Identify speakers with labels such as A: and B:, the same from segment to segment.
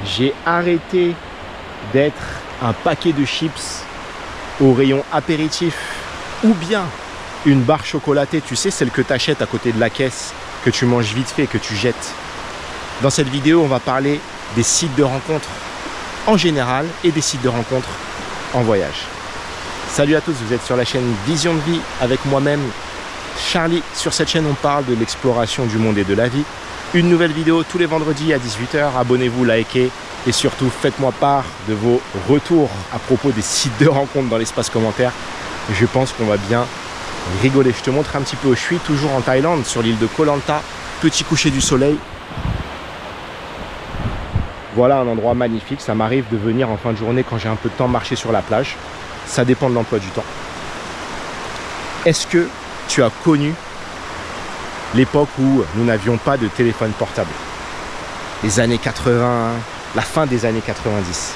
A: J'ai arrêté d'être un paquet de chips au rayon apéritif ou bien une barre chocolatée, tu sais, celle que tu achètes à côté de la caisse, que tu manges vite fait et que tu jettes. Dans cette vidéo, on va parler des sites de rencontres en général et des sites de rencontres en voyage. Salut à tous, vous êtes sur la chaîne Vision de Vie avec moi-même, Charlie. Sur cette chaîne, on parle de l'exploration du monde et de la vie. Une nouvelle vidéo tous les vendredis à 18 h. Abonnez-vous, likez et surtout faites-moi part de vos retours à propos des sites de rencontres dans l'espace commentaire. Je pense qu'on va bien rigoler. Je te montre un petit peu où je suis, toujours en Thaïlande, sur l'île de Koh Lanta. Petit coucher du soleil. Voilà un endroit magnifique. Ça m'arrive de venir en fin de journée quand j'ai un peu de temps marcher sur la plage. Ça dépend de l'emploi du temps. Est-ce que tu as connu l'époque où nous n'avions pas de téléphone portable? Les années 80, la fin des années 90.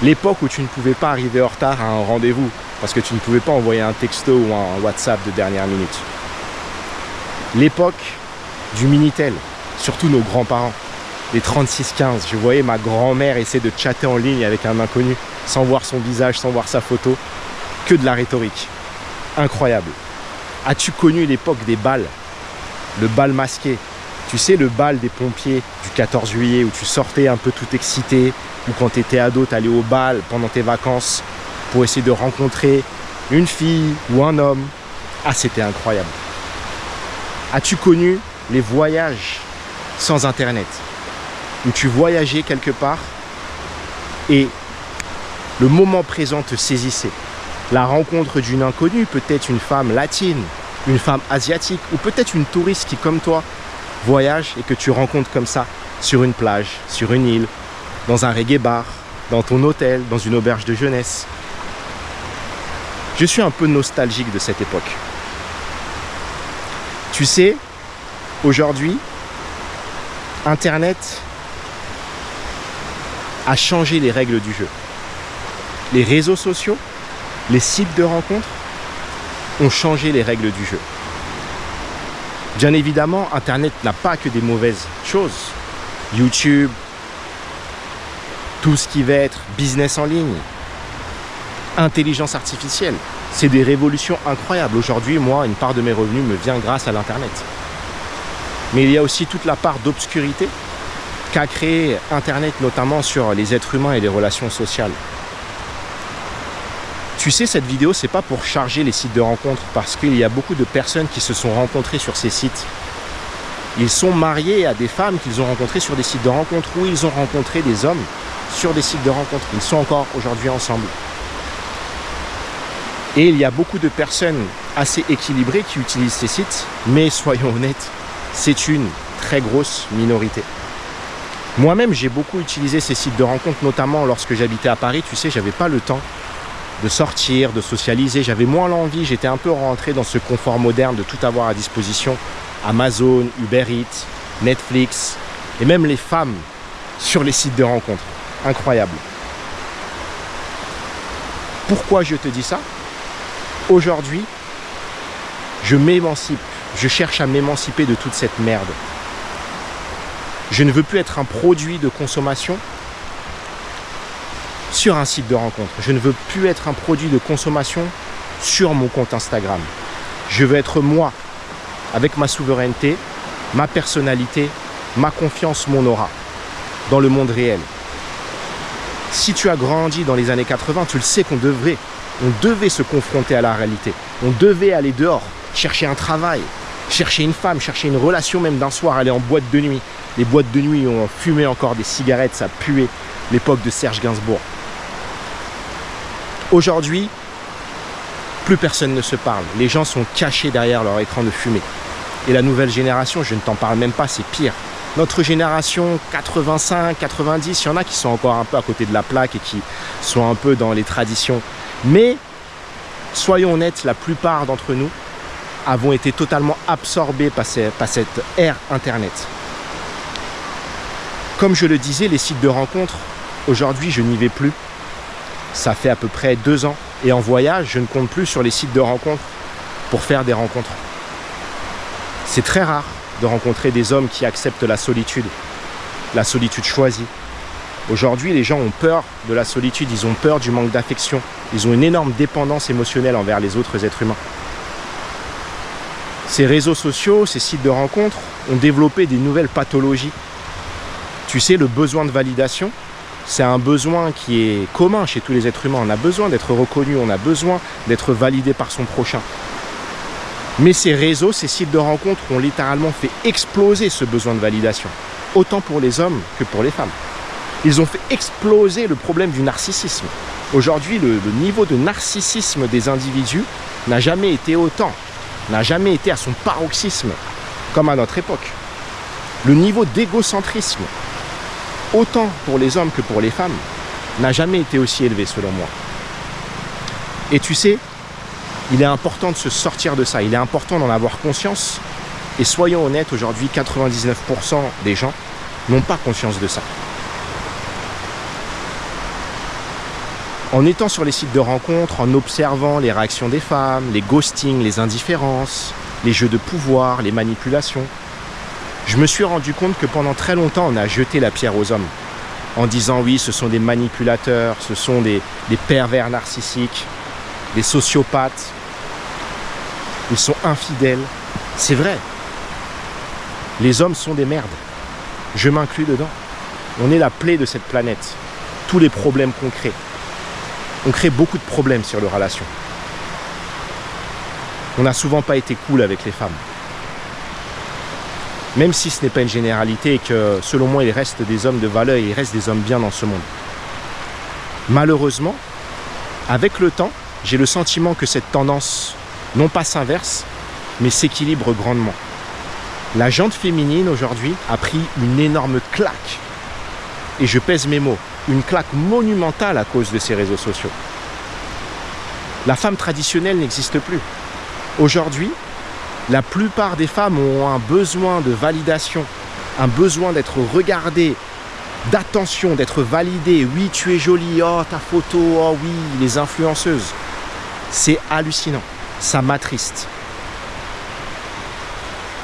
A: L'époque où tu ne pouvais pas arriver en retard à un rendez-vous parce que tu ne pouvais pas envoyer un texto ou un WhatsApp de dernière minute. L'époque du Minitel, surtout nos grands-parents. Les 3615, je voyais ma grand-mère essayer de chatter en ligne avec un inconnu sans voir son visage, sans voir sa photo. Que de la rhétorique. Incroyable. As-tu connu l'époque des bals? Le bal masqué. Tu sais, le bal des pompiers du 14 juillet où tu sortais un peu tout excité, ou quand tu étais ado, tu allais au bal pendant tes vacances pour essayer de rencontrer une fille ou un homme. Ah, c'était incroyable. As-tu connu les voyages sans Internet? Où tu voyageais quelque part et le moment présent te saisissait. La rencontre d'une inconnue, peut-être une femme latine, une femme asiatique ou peut-être une touriste qui, comme toi, voyage et que tu rencontres comme ça sur une plage, sur une île, dans un reggae bar, dans ton hôtel, dans une auberge de jeunesse. Je suis un peu nostalgique de cette époque. Tu sais, aujourd'hui, Internet a changé les règles du jeu. Les réseaux sociaux, les sites de rencontres ont changé les règles du jeu. Bien évidemment, Internet n'a pas que des mauvaises choses. YouTube, tout ce qui va être business en ligne, intelligence artificielle, c'est des révolutions incroyables. Aujourd'hui, moi, une part de mes revenus me vient grâce à l'Internet. Mais il y a aussi toute la part d'obscurité qu'a créé Internet, notamment sur les êtres humains et les relations sociales. Tu sais, cette vidéo, c'est pas pour charger les sites de rencontres, parce qu'il y a beaucoup de personnes qui se sont rencontrées sur ces sites. Ils sont mariés à des femmes qu'ils ont rencontrées sur des sites de rencontres, ou ils ont rencontré des hommes sur des sites de rencontres. Ils sont encore aujourd'hui ensemble. Et il y a beaucoup de personnes assez équilibrées qui utilisent ces sites, mais soyons honnêtes, c'est une très grosse minorité. Moi-même, j'ai beaucoup utilisé ces sites de rencontres, notamment lorsque j'habitais à Paris. Tu sais, j'avais pas le temps de sortir, de socialiser. J'avais moins l'envie. J'étais un peu rentré dans ce confort moderne de tout avoir à disposition. Amazon, Uber Eats, Netflix et même les femmes sur les sites de rencontres. Incroyable. Pourquoi je te dis ça? Aujourd'hui, je m'émancipe. Je cherche à m'émanciper de toute cette merde. Je ne veux plus être un produit de consommation sur un site de rencontre. Je ne veux plus être un produit de consommation sur mon compte Instagram. Je veux être moi, avec ma souveraineté, ma personnalité, ma confiance, mon aura, dans le monde réel. Si tu as grandi dans les années 80, tu le sais qu'on devait se confronter à la réalité. On devait aller dehors, chercher un travail, chercher une femme, chercher une relation même d'un soir, aller en boîte de nuit. Les boîtes de nuit où on fumait encore des cigarettes, ça puait, l'époque de Serge Gainsbourg. Aujourd'hui, plus personne ne se parle. Les gens sont cachés derrière leur écran de fumée. Et la nouvelle génération, je ne t'en parle même pas, c'est pire. Notre génération 85, 90, il y en a qui sont encore un peu à côté de la plaque et qui sont un peu dans les traditions. Mais, soyons honnêtes, la plupart d'entre nous avons été totalement absorbés par cette ère Internet. Comme je le disais, les sites de rencontres, aujourd'hui, je n'y vais plus. Ça fait à peu près 2 ans. Et en voyage, je ne compte plus sur les sites de rencontres pour faire des rencontres. C'est très rare de rencontrer des hommes qui acceptent la solitude choisie, Aujourd'hui, les gens ont peur de la solitude, ils ont peur du manque d'affection. Ils ont une énorme dépendance émotionnelle envers les autres êtres humains. Ces réseaux sociaux, ces sites de rencontres ont développé des nouvelles pathologies. Tu sais, le besoin de validation, c'est un besoin qui est commun chez tous les êtres humains. On a besoin d'être reconnu, on a besoin d'être validé par son prochain. Mais ces réseaux, ces sites de rencontres ont littéralement fait exploser ce besoin de validation, autant pour les hommes que pour les femmes. Ils ont fait exploser le problème du narcissisme. Aujourd'hui, le niveau de narcissisme des individus n'a jamais été autant, n'a jamais été à son paroxysme comme à notre époque. Le niveau d'égocentrisme, autant pour les hommes que pour les femmes, n'a jamais été aussi élevé selon moi. Et tu sais, il est important de se sortir de ça, il est important d'en avoir conscience. Et soyons honnêtes, aujourd'hui, 99% des gens n'ont pas conscience de ça. En étant sur les sites de rencontres, en observant les réactions des femmes, les ghostings, les indifférences, les jeux de pouvoir, les manipulations, je me suis rendu compte que pendant très longtemps, on a jeté la pierre aux hommes en disant oui, ce sont des manipulateurs, ce sont des pervers narcissiques, des sociopathes, ils sont infidèles. C'est vrai. Les hommes sont des merdes. Je m'inclus dedans. On est la plaie de cette planète. Tous les problèmes qu'on crée. On crée beaucoup de problèmes sur les relations. On n'a souvent pas été cool avec les femmes. Même si ce n'est pas une généralité et que, selon moi, il reste des hommes de valeur et il reste des hommes bien dans ce monde. Malheureusement, avec le temps, j'ai le sentiment que cette tendance, non pas s'inverse, mais s'équilibre grandement. La gente féminine, aujourd'hui, a pris une énorme claque. Et je pèse mes mots. Une claque monumentale à cause de ces réseaux sociaux. La femme traditionnelle n'existe plus. Aujourd'hui, la plupart des femmes ont un besoin de validation, un besoin d'être regardées, d'attention, d'être validées. Oui, tu es jolie, oh ta photo, oh oui, les influenceuses. C'est hallucinant, ça m'attriste.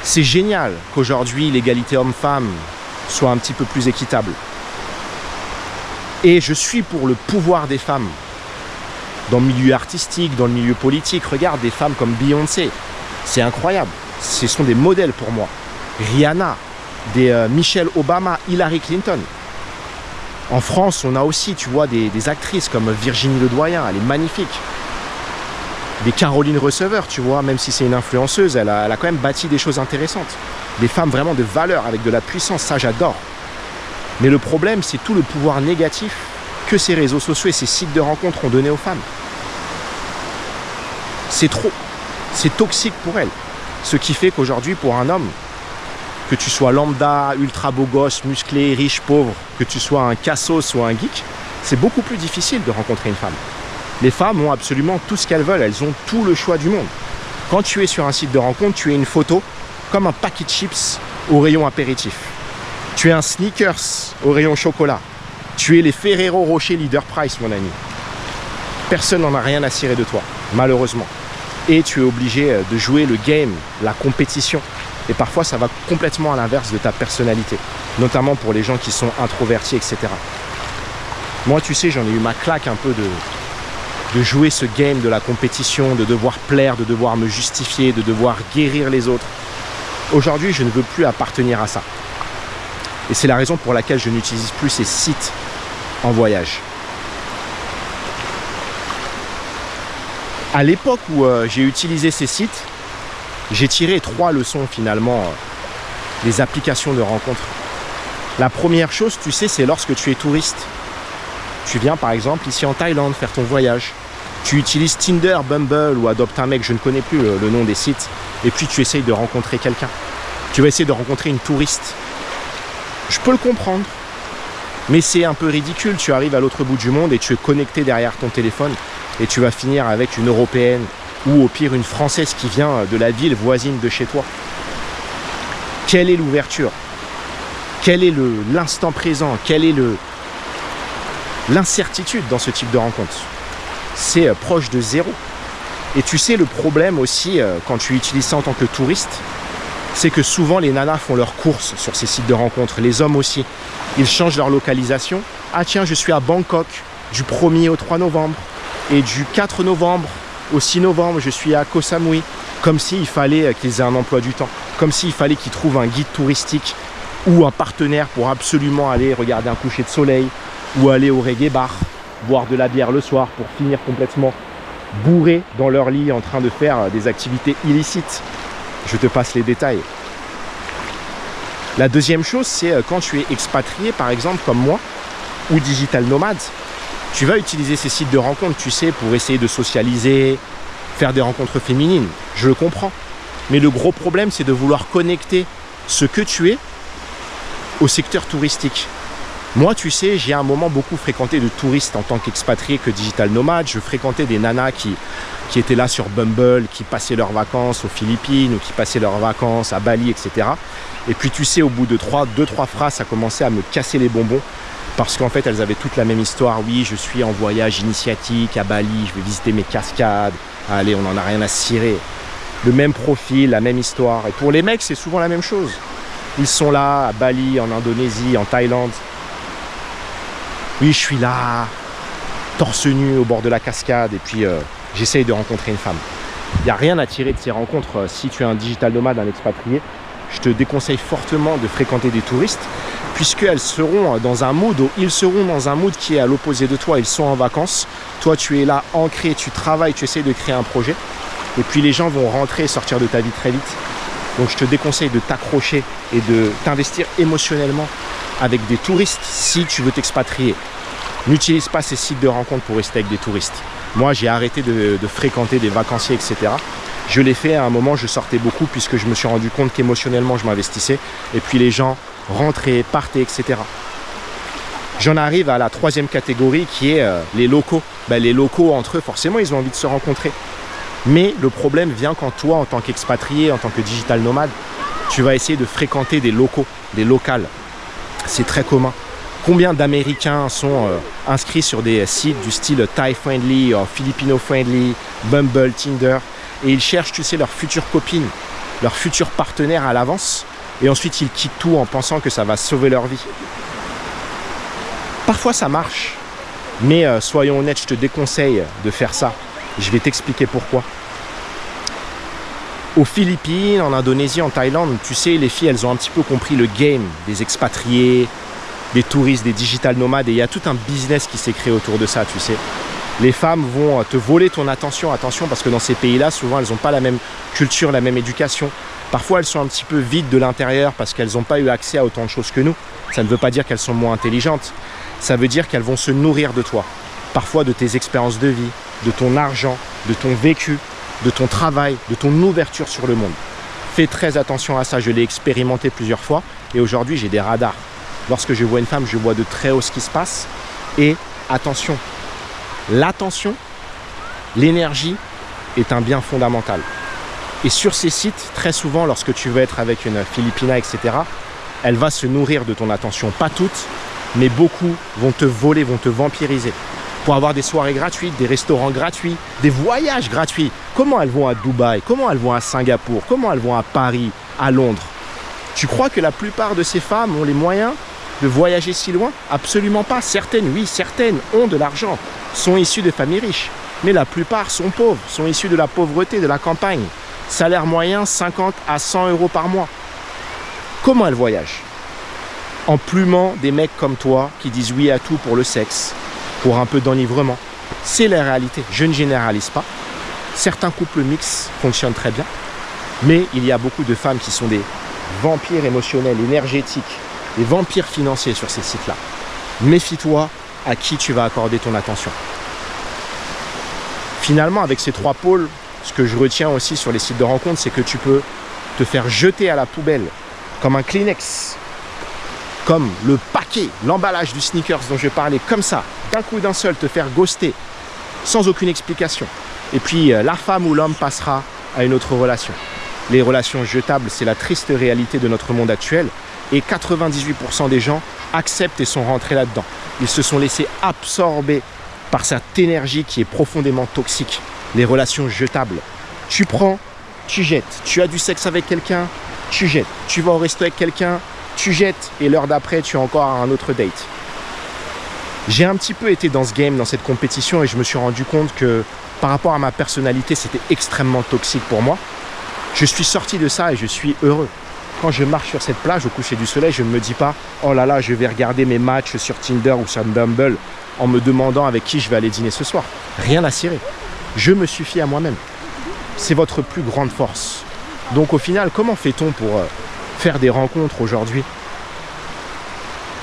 A: C'est génial qu'aujourd'hui l'égalité homme-femme soit un petit peu plus équitable. Et je suis pour le pouvoir des femmes. Dans le milieu artistique, dans le milieu politique, regarde des femmes comme Beyoncé. C'est incroyable. Ce sont des modèles pour moi. Rihanna, des Michelle Obama, Hillary Clinton. En France, on a aussi, tu vois, des actrices comme Virginie Ledoyen, elle est magnifique. Des Caroline Receveur, tu vois, même si c'est une influenceuse, elle a quand même bâti des choses intéressantes. Des femmes vraiment de valeur, avec de la puissance, ça j'adore. Mais le problème, c'est tout le pouvoir négatif que ces réseaux sociaux et ces sites de rencontres ont donné aux femmes. C'est trop. C'est toxique pour elles. Ce qui fait qu'aujourd'hui, pour un homme, que tu sois lambda, ultra beau gosse, musclé, riche, pauvre, que tu sois un cassos ou un geek, c'est beaucoup plus difficile de rencontrer une femme. Les femmes ont absolument tout ce qu'elles veulent, elles ont tout le choix du monde. Quand tu es sur un site de rencontre, tu es une photo comme un paquet de chips au rayon apéritif. Tu es un sneakers au rayon chocolat. Tu es les Ferrero Rocher Leader Price, mon ami. Personne n'en a rien à cirer de toi, malheureusement. Et tu es obligé de jouer le game, la compétition. Et parfois, ça va complètement à l'inverse de ta personnalité. Notamment pour les gens qui sont introvertis, etc. Moi, tu sais, j'en ai eu ma claque un peu de jouer ce game de la compétition, de devoir plaire, de devoir me justifier, de devoir guérir les autres. Aujourd'hui, je ne veux plus appartenir à ça. Et c'est la raison pour laquelle je n'utilise plus ces sites en voyage. À l'époque où j'ai utilisé ces sites, j'ai tiré 3 leçons finalement des applications de rencontres. La première chose, tu sais, c'est lorsque tu es touriste. Tu viens par exemple ici en Thaïlande faire ton voyage. Tu utilises Tinder, Bumble ou Adopte un mec, je ne connais plus le nom des sites. Et puis tu essayes de rencontrer quelqu'un. Tu vas essayer de rencontrer une touriste. Je peux le comprendre, mais c'est un peu ridicule. Tu arrives à l'autre bout du monde et tu es connecté derrière ton téléphone et tu vas finir avec une Européenne ou au pire une Française qui vient de la ville voisine de chez toi. Quelle est l'ouverture? Quel est l'instant présent? Quelle est l'incertitude dans ce type de rencontre? C'est proche de zéro. Et tu sais, le problème aussi, quand tu utilises ça en tant que touriste, c'est que souvent les nanas font leurs courses sur ces sites de rencontres, les hommes aussi. Ils changent leur localisation. Ah tiens, je suis à Bangkok du 1er au 3 novembre et du 4 novembre au 6 novembre, je suis à Koh Samui. Comme s'il fallait qu'ils aient un emploi du temps, comme s'il fallait qu'ils trouvent un guide touristique ou un partenaire pour absolument aller regarder un coucher de soleil ou aller au reggae bar, boire de la bière le soir pour finir complètement bourrés dans leur lit en train de faire des activités illicites. Je te passe les détails. La deuxième chose, c'est quand tu es expatrié, par exemple, comme moi, ou digital nomade, tu vas utiliser ces sites de rencontres, tu sais, pour essayer de socialiser, faire des rencontres féminines. Je le comprends. Mais le gros problème, c'est de vouloir connecter ce que tu es au secteur touristique. Moi, tu sais, j'ai à un moment beaucoup fréquenté de touristes en tant qu'expatrié que digital nomade. Je fréquentais des nanas qui étaient là sur Bumble, qui passaient leurs vacances aux Philippines ou qui passaient leurs vacances à Bali, etc. Et puis, tu sais, au bout de 2-3 phrases, ça commençait à me casser les bonbons parce qu'en fait, elles avaient toutes la même histoire. Oui, je suis en voyage initiatique à Bali, je vais visiter mes cascades. Allez, on n'en a rien à cirer. Le même profil, la même histoire. Et pour les mecs, c'est souvent la même chose. Ils sont là, à Bali, en Indonésie, en Thaïlande. Oui, je suis là, torse nu au bord de la cascade, et puis j'essaye de rencontrer une femme. Il n'y a rien à tirer de ces rencontres. Si tu es un digital nomade, un expatrié, je te déconseille fortement de fréquenter des touristes, puisqu'elles seront dans un mood, ou ils seront dans un mood qui est à l'opposé de toi. Ils sont en vacances, toi tu es là ancré, tu travailles, tu essaies de créer un projet, et puis les gens vont rentrer et sortir de ta vie très vite. Donc je te déconseille de t'accrocher et de t'investir émotionnellement avec des touristes si tu veux t'expatrier. N'utilise pas ces sites de rencontres pour rester avec des touristes. Moi, j'ai arrêté de fréquenter des vacanciers, etc. Je l'ai fait à un moment, je sortais beaucoup puisque je me suis rendu compte qu'émotionnellement, je m'investissais. Et puis les gens rentraient, partaient, etc. J'en arrive à la troisième catégorie qui est les locaux. Les locaux, entre eux, forcément, ils ont envie de se rencontrer. Mais le problème vient quand toi, en tant qu'expatrié, en tant que digital nomade, tu vas essayer de fréquenter des locaux, des locales. C'est très commun. Combien d'Américains sont inscrits sur des sites du style Thai Friendly, Filipino Friendly, Bumble, Tinder, et ils cherchent, tu sais, leur future copine, leur futur partenaire à l'avance, et ensuite ils quittent tout en pensant que ça va sauver leur vie. Parfois ça marche, mais soyons honnêtes, je te déconseille de faire ça. Je vais t'expliquer pourquoi. Aux Philippines, en Indonésie, en Thaïlande, tu sais, les filles, elles ont un petit peu compris le game des expatriés, des touristes, des digital nomades, et il y a tout un business qui s'est créé autour de ça, tu sais. Les femmes vont te voler ton attention, parce que dans ces pays-là, souvent, elles n'ont pas la même culture, la même éducation. Parfois, elles sont un petit peu vides de l'intérieur parce qu'elles n'ont pas eu accès à autant de choses que nous. Ça ne veut pas dire qu'elles sont moins intelligentes. Ça veut dire qu'elles vont se nourrir de toi. Parfois de tes expériences de vie, de ton argent, de ton vécu, de ton travail, de ton ouverture sur le monde. Fais très attention à ça, je l'ai expérimenté plusieurs fois et aujourd'hui j'ai des radars. Lorsque je vois une femme, je vois de très haut ce qui se passe. Et attention, l'attention, l'énergie est un bien fondamental. Et sur ces sites, très souvent, lorsque tu veux être avec une Filipina, etc., elle va se nourrir de ton attention. Pas toutes, mais beaucoup vont te voler, vont te vampiriser. Pour avoir des soirées gratuites, des restaurants gratuits, des voyages gratuits. Comment elles vont à Dubaï? Comment elles vont à Singapour? Comment elles vont à Paris, à Londres? Tu crois que la plupart de ces femmes ont les moyens de voyager si loin? Absolument pas. Certaines, oui, certaines ont de l'argent, sont issues de familles riches. Mais la plupart sont pauvres, sont issues de la pauvreté, de la campagne. Salaire moyen, 50 à 100 euros par mois. Comment elles voyagent? En plumant des mecs comme toi qui disent oui à tout pour le sexe, pour un peu d'enivrement. C'est la réalité. Je ne généralise pas. Certains couples mixtes fonctionnent très bien. Mais il y a beaucoup de femmes qui sont des vampires émotionnels, énergétiques, des vampires financiers sur ces sites-là. Méfie-toi à qui tu vas accorder ton attention. Finalement, avec ces trois pôles, ce que je retiens aussi sur les sites de rencontres, c'est que tu peux te faire jeter à la poubelle comme un Kleenex, comme le paquet, l'emballage du sneakers dont je parlais, comme ça, d'un coup d'un seul, te faire ghoster, sans aucune explication. Et puis la femme ou l'homme passera à une autre relation. Les relations jetables, c'est la triste réalité de notre monde actuel. Et 98% des gens acceptent et sont rentrés là-dedans. Ils se sont laissés absorber par cette énergie qui est profondément toxique. Les relations jetables. Tu prends, tu jettes. Tu as du sexe avec quelqu'un, tu jettes. Tu vas au resto avec quelqu'un, tu jettes, et l'heure d'après, tu es encore à un autre date. J'ai un petit peu été dans ce game, dans cette compétition, et je me suis rendu compte que par rapport à ma personnalité, c'était extrêmement toxique pour moi. Je suis sorti de ça et je suis heureux. Quand je marche sur cette plage au coucher du soleil, je ne me dis pas « Oh là là, je vais regarder mes matchs sur Tinder ou sur Bumble en me demandant avec qui je vais aller dîner ce soir. » Rien à cirer. Je me suffis à moi-même. C'est votre plus grande force. Donc au final, comment fait-on pour faire des rencontres aujourd'hui?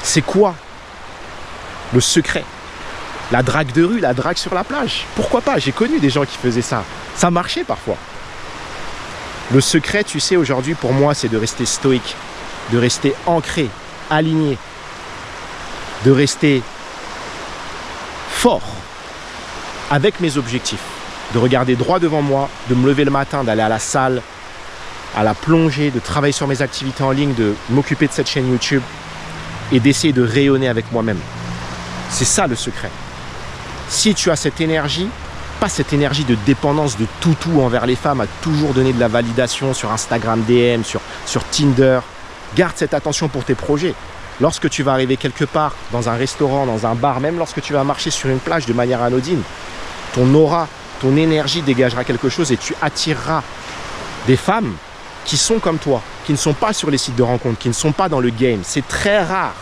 A: C'est quoi le secret? La drague de rue, la drague sur la plage. Pourquoi pas? J'ai connu des gens qui faisaient ça. Ça marchait parfois. Le secret, tu sais, aujourd'hui, pour moi, c'est de rester stoïque, de rester ancré, aligné, de rester fort avec mes objectifs, de regarder droit devant moi, de me lever le matin, d'aller à la salle, à la plongée, de travailler sur mes activités en ligne, de m'occuper de cette chaîne YouTube et d'essayer de rayonner avec moi-même. C'est ça le secret. Si tu as cette énergie, pas cette énergie de dépendance de toutou envers les femmes, à toujours donner de la validation sur Instagram DM, sur Tinder, garde cette attention pour tes projets. Lorsque tu vas arriver quelque part, dans un restaurant, dans un bar, même lorsque tu vas marcher sur une plage de manière anodine, ton aura, ton énergie dégagera quelque chose et tu attireras des femmes qui sont comme toi, qui ne sont pas sur les sites de rencontres, qui ne sont pas dans le game. C'est très rare,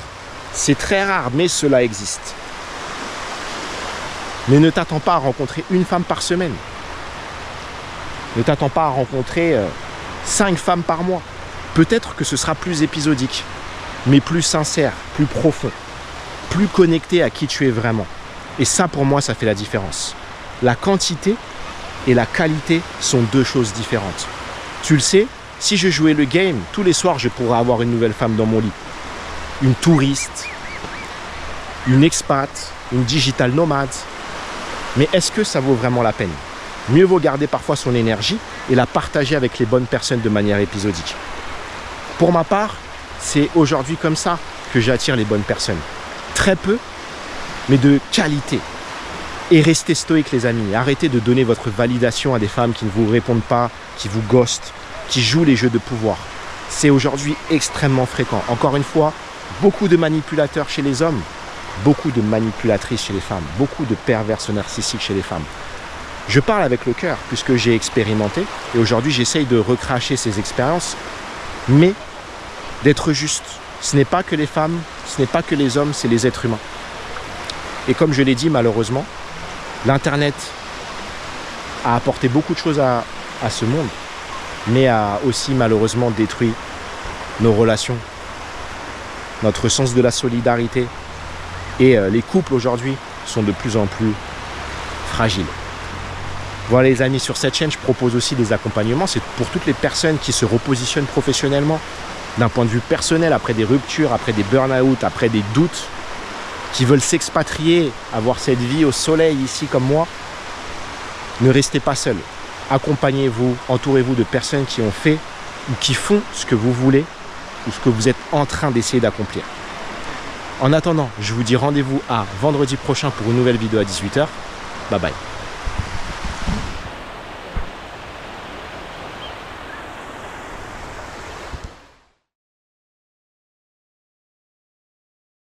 A: mais cela existe. Mais ne t'attends pas à rencontrer une femme par semaine. Ne t'attends pas à rencontrer 5 femmes par mois. Peut-être que ce sera plus épisodique, mais plus sincère, plus profond, plus connecté à qui tu es vraiment. Et ça, pour moi, ça fait la différence. La quantité et la qualité sont deux choses différentes. Tu le sais, si je jouais le game, tous les soirs, je pourrais avoir une nouvelle femme dans mon lit. Une touriste, une expat, une digital nomade. Mais est-ce que ça vaut vraiment la peine? Mieux vaut garder parfois son énergie et la partager avec les bonnes personnes de manière épisodique. Pour ma part, c'est aujourd'hui comme ça que j'attire les bonnes personnes. Très peu, mais de qualité. Et restez stoïque les amis. Arrêtez de donner votre validation à des femmes qui ne vous répondent pas, qui vous ghostent, qui jouent les jeux de pouvoir. C'est aujourd'hui extrêmement fréquent. Encore une fois, beaucoup de manipulateurs chez les hommes, beaucoup de manipulatrices chez les femmes, beaucoup de perverses narcissiques chez les femmes. Je parle avec le cœur puisque j'ai expérimenté et aujourd'hui j'essaye de recracher ces expériences, mais d'être juste. Ce n'est pas que les femmes, ce n'est pas que les hommes, c'est les êtres humains. Et comme je l'ai dit malheureusement, l'Internet a apporté beaucoup de choses à ce monde, mais a aussi malheureusement détruit nos relations, notre sens de la solidarité. Et les couples aujourd'hui sont de plus en plus fragiles. Voilà les amis, sur cette chaîne, je propose aussi des accompagnements. C'est pour toutes les personnes qui se repositionnent professionnellement, d'un point de vue personnel, après des ruptures, après des burn-out, après des doutes, qui veulent s'expatrier, avoir cette vie au soleil ici comme moi. Ne restez pas seuls. Accompagnez-vous, entourez-vous de personnes qui ont fait ou qui font ce que vous voulez ou ce que vous êtes en train d'essayer d'accomplir. En attendant, je vous dis rendez-vous à vendredi prochain pour une nouvelle vidéo à 18 h. Bye bye.